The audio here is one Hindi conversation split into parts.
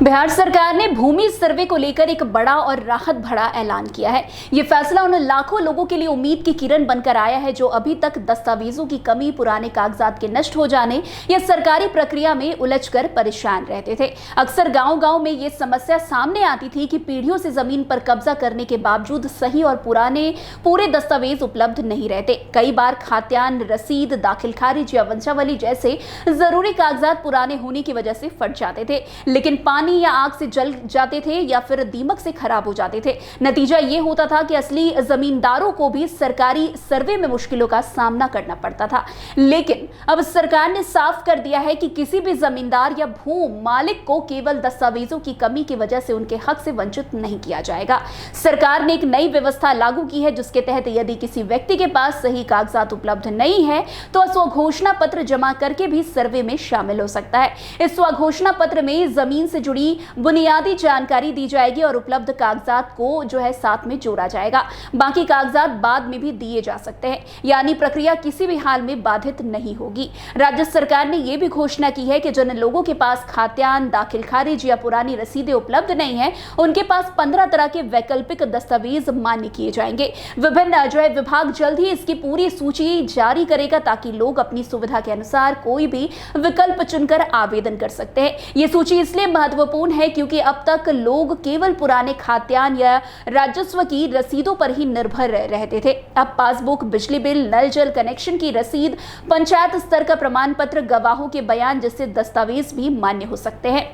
बिहार सरकार ने भूमि सर्वे को लेकर एक बड़ा और राहत भरा ऐलान किया है। ये फैसला उन लाखों लोगों के लिए उम्मीद की किरण बनकर आया है जो अभी तक दस्तावेजों की कमी, पुराने कागजात के नष्ट हो जाने या सरकारी प्रक्रिया में उलझकर परेशान रहते थे। अक्सर गांव-गांव में ये समस्या सामने आती थी कि पीढ़ियों से जमीन पर कब्जा करने के बावजूद सही और पूरे दस्तावेज उपलब्ध नहीं रहते। कई बार खात्यान, रसीद, दाखिल खारिज या वंशावली जैसे जरूरी कागजात पुराने होने की वजह से फट जाते थे, लेकिन पानी या आग से जल जाते थे या फिर दीमक से खराब हो जाते थे। नतीजा ये होता था कि असली जमींदारों को भी सरकारी सर्वे में मुश्किलों का सामना करना पड़ता था। लेकिन अब सरकार ने साफ कर दिया है कि किसी भी जमींदार या भू मालिक को केवल दस्तावेजों की कमी की वजह से उनके हक से वंचित नहीं किया जाएगा। सरकार ने एक नई व्यवस्था लागू की है जिसके तहत यदि किसी व्यक्ति के पास सही कागजात उपलब्ध नहीं है तो स्वघोषणा पत्र जमा करके भी सर्वे में शामिल हो सकता है। इस स्वघोषणा पत्र में जमीन से जुड़ी बुनियादी जानकारी दी जाएगी और उपलब्ध कागजात को साथ में जोड़ा जाएगा। बाकी कागजात बाद में भी दिए जा सकते हैं, यानी प्रक्रिया किसी भी हाल में बाधित नहीं होगी। राज्य सरकार ने यह भी घोषणा की है कि जिन लोगों के पास खात्यान, दाखिल खारिज या पुरानी रसीदें उपलब्ध नहीं है उनके पास 15 तरह के वैकल्पिक दस्तावेज मान्य किए जाएंगे। विभिन्न विभाग जल्द ही इसकी पूरी सूची जारी करेगा ताकि लोग अपनी सुविधा के अनुसार कोई भी विकल्प चुनकर आवेदन कर सकते हैं। ये सूची इसलिए महत्वपूर्ण है क्योंकि अब तक लोग केवल पुराने खात्यान या राजस्व की रसीदों पर ही निर्भर रहते थे। अब पासबुक, बिजली बिल, नल जल कनेक्शन की रसीद, पंचायत स्तर का प्रमाण पत्र, गवाहों के बयान जैसे दस्तावेज भी मान्य हो सकते हैं।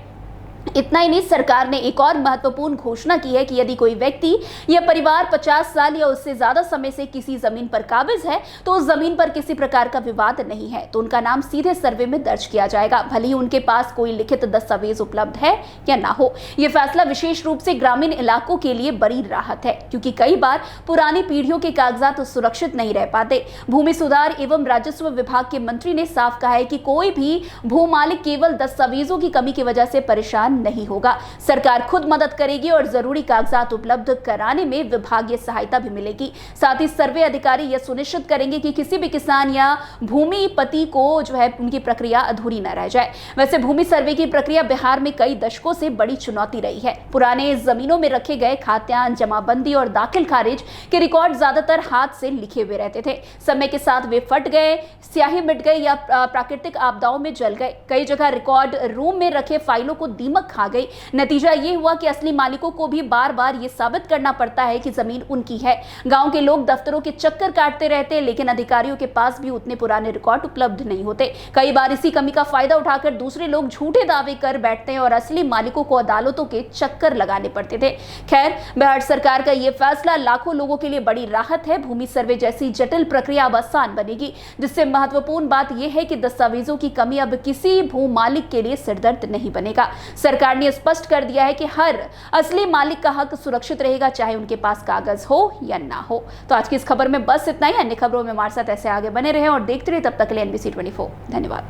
इतना ही नहीं, सरकार ने एक और महत्वपूर्ण घोषणा की है कि यदि कोई व्यक्ति या परिवार 50 साल या उससे ज्यादा समय से किसी जमीन पर काबिज है तो उस जमीन पर किसी प्रकार का विवाद नहीं है तो उनका नाम सीधे सर्वे में दर्ज किया जाएगा, भले ही उनके पास कोई लिखित दस्तावेज उपलब्ध है या ना हो। यह फैसला विशेष रूप से ग्रामीण इलाकों के लिए बड़ी राहत है क्योंकि कई बार पुरानी पीढ़ियों के कागजात सुरक्षित नहीं रह पाते। भूमि सुधार एवं राजस्व विभाग के मंत्री ने साफ कहा है कि कोई भी भू मालिक केवल दस्तावेजों की कमी की वजह से परेशान नहीं होगा। सरकार खुद मदद करेगी और जरूरी कागजात उपलब्ध कराने में विभागीय सहायता भी मिलेगी। साथ ही सर्वे अधिकारी यह सुनिश्चित करेंगे कि किसी भी किसान या भूमिपति को उनकी प्रक्रिया अधूरी न रह जाए। वैसे भूमि सर्वे की प्रक्रिया बिहार में कई दशकों से बड़ी चुनौती रही है। पुराने जमीनों में रखे गए खात्यान, जमाबंदी और दाखिल खारिज के रिकॉर्ड ज्यादातर हाथ से लिखे हुए रहते थे। समय के साथ वे फट गए, स्याही मिट गए या प्राकृतिक आपदाओं में जल गए। कई जगह रिकॉर्ड रूम में रखे फाइलों को दीमक खा गई। नतीजा ये हुआ कि असली मालिकों को भी बार बार ये साबित करना पड़ता है कि जमीन उनकी है। गांव के लोग दफ्तरों के चक्कर काटते रहते हैं लेकिन अधिकारियों के पास भी उतने पुराने रिकॉर्ड उपलब्ध नहीं होते। कई बार इसी कमी का फायदा उठाकर दूसरे लोग झूठे दावे कर बैठते हैं और असली मालिकों को अदालतों के चक्कर लगाने पड़ते थे। खैर, बिहार सरकार का यह फैसला लाखों लोगों के लिए बड़ी राहत है। भूमि सर्वे जैसी जटिल प्रक्रिया अब आसान बनेगी, जिससे महत्वपूर्ण बात यह है कि दस्तावेजों की कमी अब किसी भू मालिक के लिए सिरदर्द नहीं बनेगा। सरकार ने स्पष्ट कर दिया है कि हर असली मालिक का हक सुरक्षित रहेगा, चाहे उनके पास कागज हो या ना हो। तो आज की इस खबर में बस इतना ही। अन्य खबरों में हमारे साथ ऐसे आगे बने रहे और देखते रहे। तब तक के लिए NBC 24। धन्यवाद।